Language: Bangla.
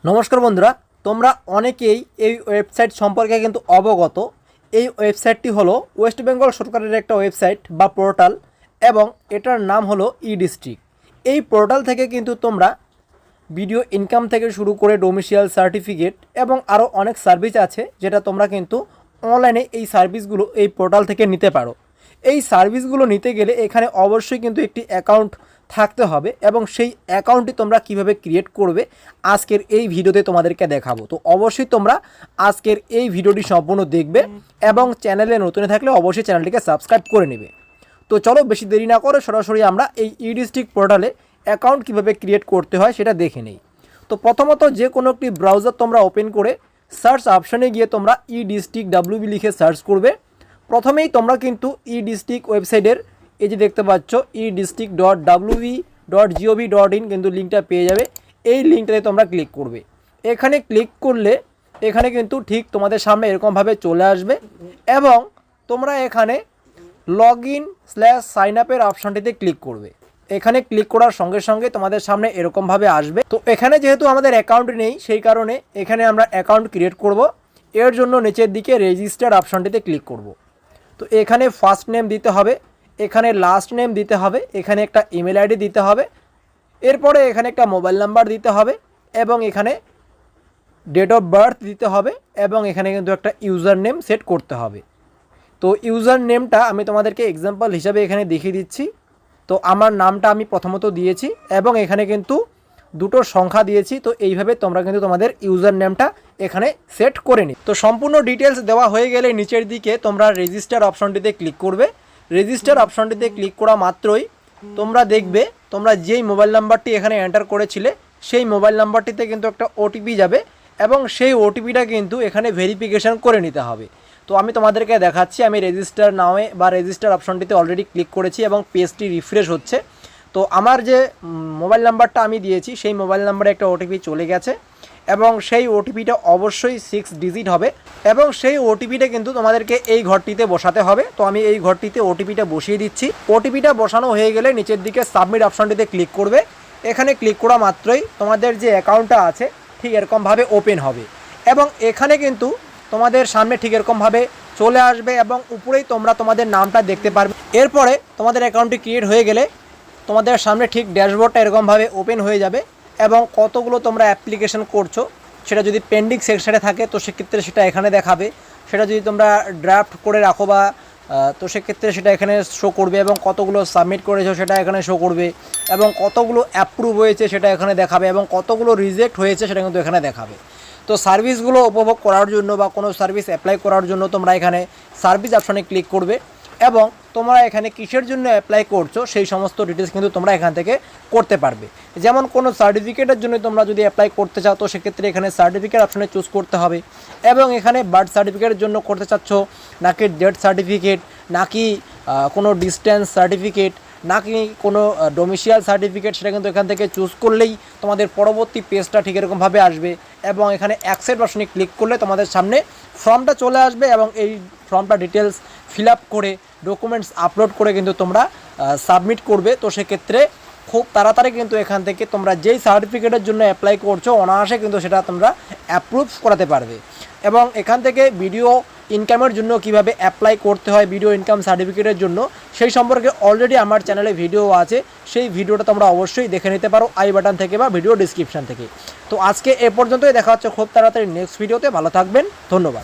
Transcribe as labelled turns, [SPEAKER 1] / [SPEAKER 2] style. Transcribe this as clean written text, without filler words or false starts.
[SPEAKER 1] নমস্কার বন্ধুরা, তোমরা অনেকেই এই ওয়েবসাইট সম্পর্কে কিন্তু অবগত। এই ওয়েবসাইটটি হলো ওয়েস্ট বেঙ্গল সরকারের একটা ওয়েবসাইট বা পোর্টাল এবং এটার নাম হলো ই ডিস্ট্রিক্ট। এই পোর্টাল থেকে কিন্তু তোমরা ভিডিও ইনকাম থেকে শুরু করে ডোমিসিয়াল সার্টিফিকেট এবং আরও অনেক সার্ভিস আছে যেটা তোমরা কিন্তু অনলাইনে এই সার্ভিসগুলো এই পোর্টাল থেকে নিতে পারো। এই সার্ভিসগুলো নিতে গেলে এখানে অবশ্যই কিন্তু একটি অ্যাকাউন্ট থাকতে হবে এবং সেই অ্যাকাউন্টটি তোমরা কিভাবে ক্রিয়েট করবে আজকের এই ভিডিওতে তোমাদেরকে দেখাবো। তো অবশ্যই তোমরা আজকের এই ভিডিওটি সম্পূর্ণ দেখবে এবং চ্যানেলে নতুন থাকলে অবশ্যই চ্যানেলটিকে সাবস্ক্রাইব করে নেবে। তো চলো বেশি দেরি না করে সরাসরি আমরা এই ই ডিস্ট্রিক্ট পোর্টালে অ্যাকাউন্ট কিভাবে ক্রিয়েট করতে হয় সেটা দেখে নেই। তো প্রথমত যে কোনো একটি ব্রাউজার তোমরা ওপেন করে সার্চ অপশানে গিয়ে তোমরা ই ডিস্ট্রিক্ট ডাব্লিউবি লিখে সার্চ করবে। প্রথমেই তোমরা কিন্তু ই ডিস্ট্রিক্ট ওয়েবসাইটের এই যে দেখতে পাচ্ছ edistrict.wv.gov.in কিন্তু লিঙ্কটা পেয়ে যাবে। এই লিঙ্কটাতে তোমরা ক্লিক করবে। এখানে ক্লিক করলে এখানে কিন্তু ঠিক তোমাদের সামনে এরকমভাবে চলে আসবে এবং তোমরা এখানে login/sign up অপশানটিতে ক্লিক করবে। এখানে ক্লিক করার সঙ্গে সঙ্গে তোমাদের সামনে এরকমভাবে আসবে। তো এখানে যেহেতু আমাদের অ্যাকাউন্ট নেই সেই কারণে এখানে আমরা অ্যাকাউন্ট ক্রিয়েট করব। এর জন্য নিচের দিকে রেজিস্টার অপশানটিতে ক্লিক করব। তো এখানে ফার্স্ট নেম দিতে হবে, এখানে লাস্ট নেম দিতে হবে, এখানে একটা ইমেল আইডি দিতে হবে, এরপরে এখানে একটা মোবাইল নাম্বার দিতে হবে এবং এখানে ডেট অফ বার্থ দিতে হবে এবং এখানে কিন্তু একটা ইউজার নেম সেট করতে হবে। তো ইউজার নেমটা আমি তোমাদেরকে এক্সাম্পল হিসাবে এখানে দেখিয়ে দিচ্ছি। তো আমার নামটা আমি প্রথমত দিয়েছি এবং এখানে কিন্তু দুটো সংখ্যা দিয়েছি। তো এইভাবে তোমরা কিন্তু তোমাদের ইউজার নেমটা এখানে সেট করে নিই। তো সম্পূর্ণ ডিটেলস দেওয়া হয়ে গেলে নিচের দিকে তোমরা রেজিস্টার অপশনটিতে ক্লিক করবে। রেজিস্টার অপশনটিতে ক্লিক করা মাত্রই তোমরা দেখবে তোমরা যেই মোবাইল নাম্বারটি এখানে এন্টার করেছিলে সেই মোবাইল নাম্বারটিতে কিন্তু একটা ওটিপি যাবে এবং সেই ওটিপিটা কিন্তু এখানে ভেরিফিকেশান করে নিতে হবে। তো আমি তোমাদেরকে দেখাচ্ছি, আমি রেজিস্টার নামে বা রেজিস্টার অপশনটিতে অলরেডি ক্লিক করেছি এবং পেজটি রিফ্রেশ হচ্ছে। তো আমার যে মোবাইল নাম্বারটা আমি দিয়েছি সেই মোবাইল নাম্বারে একটা ওটিপি চলে গেছে এবং সেই ওটিপিটা অবশ্যই 6 ডিজিট হবে এবং সেই ওটিপিটা কিন্তু তোমাদেরকে এই ঘরটিতে বসাতে হবে। তো আমি এই ঘরটিতে ওটিপিটা বসিয়ে দিচ্ছি। ওটিপিটা বসানো হয়ে গেলে নিচের দিকে সাবমিট অপশনটিতে ক্লিক করবে। এখানে ক্লিক করা মাত্রই তোমাদের যে অ্যাকাউন্টটা আছে ঠিক এরকমভাবে ওপেন হবে এবং এখানে কিন্তু তোমাদের সামনে ঠিক এরকমভাবে চলে আসবে এবং উপরেই তোমরা তোমাদের নামটা দেখতে পারবে। এরপরে তোমাদের অ্যাকাউন্টটি ক্রিয়েট হয়ে গেলে তোমাদের সামনে ঠিক ড্যাশবোর্ডটা এরকমভাবে ওপেন হয়ে যাবে এবং কতগুলো তোমরা অ্যাপ্লিকেশন করছো সেটা যদি পেন্ডিং সেকশানে থাকে তো সেক্ষেত্রে সেটা এখানে দেখাবে। সেটা যদি তোমরা ড্রাফট করে রাখো বা তো সেক্ষেত্রে সেটা এখানে শো করবে এবং কতগুলো সাবমিট করেছো সেটা এখানে শো করবে এবং কতগুলো অ্যাপ্রুভ হয়েছে সেটা এখানে দেখাবে এবং কতগুলো রিজেক্ট হয়েছে সেটা কিন্তু এখানে দেখাবে। তো সার্ভিসগুলো উপভোগ করার জন্য বা কোনো সার্ভিস অ্যাপ্লাই করার জন্য তোমরা এখানে সার্ভিস অপশানে ক্লিক করবে এবং তোমরা এখানে কিসের জন্য অ্যাপ্লাই করছো সেই সমস্ত ডিটেলস কিন্তু তোমরা এখান থেকে করতে পারবে। যেমন কোনো সার্টিফিকেটের জন্য তোমরা যদি অ্যাপ্লাই করতে চাও তো সেক্ষেত্রে এখানে সার্টিফিকেট অপশানে চুজ করতে হবে এবং এখানে বার্থ সার্টিফিকেটের জন্য করতে চাচ্ছ নাকি ডেথ সার্টিফিকেট নাকি কোনো ডিস্টেন্স সার্টিফিকেট নাকি কোনো ডোমিসিয়াল সার্টিফিকেট সেটা কিন্তু এখান থেকে চুজ করলেই তোমাদের পরবর্তী পেজটা ঠিক এরকমভাবে আসবে এবং এখানে অ্যাকসেপ্ট অপশনে ক্লিক করলে তোমাদের সামনে ফর্মটা চলে আসবে এবং এই ফর্মটা ডিটেলস ফিল আপ করে ডকুমেন্টস আপলোড করে কিন্তু তোমরা সাবমিট করবে। তো সেক্ষেত্রে খুব তাড়াতাড়ি কিন্তু এখান থেকে তোমরা যেই সার্টিফিকেটের জন্য অ্যাপ্লাই করছো অনায়াসে কিন্তু সেটা তোমরা অ্যাপ্রুভ করাতে পারবে এবং এখান থেকে ভিডিও ইনকামের জন্য কিভাবে অ্যাপ্লাই করতে হয় ভিডিও ইনকাম সার্টিফিকেটের জন্য সেই সম্পর্কে অলরেডি আমার চ্যানেলে ভিডিও আছে। সেই ভিডিওটা তোমরা অবশ্যই দেখে নিতে পারো আই বাটন থেকে বা ভিডিও ডিসক্রিপশান থেকে। তো আজকে এ পর্যন্তই, দেখা হচ্ছে খুব তাড়াতাড়ি নেক্সট ভিডিওতে। ভালো থাকবেন, ধন্যবাদ।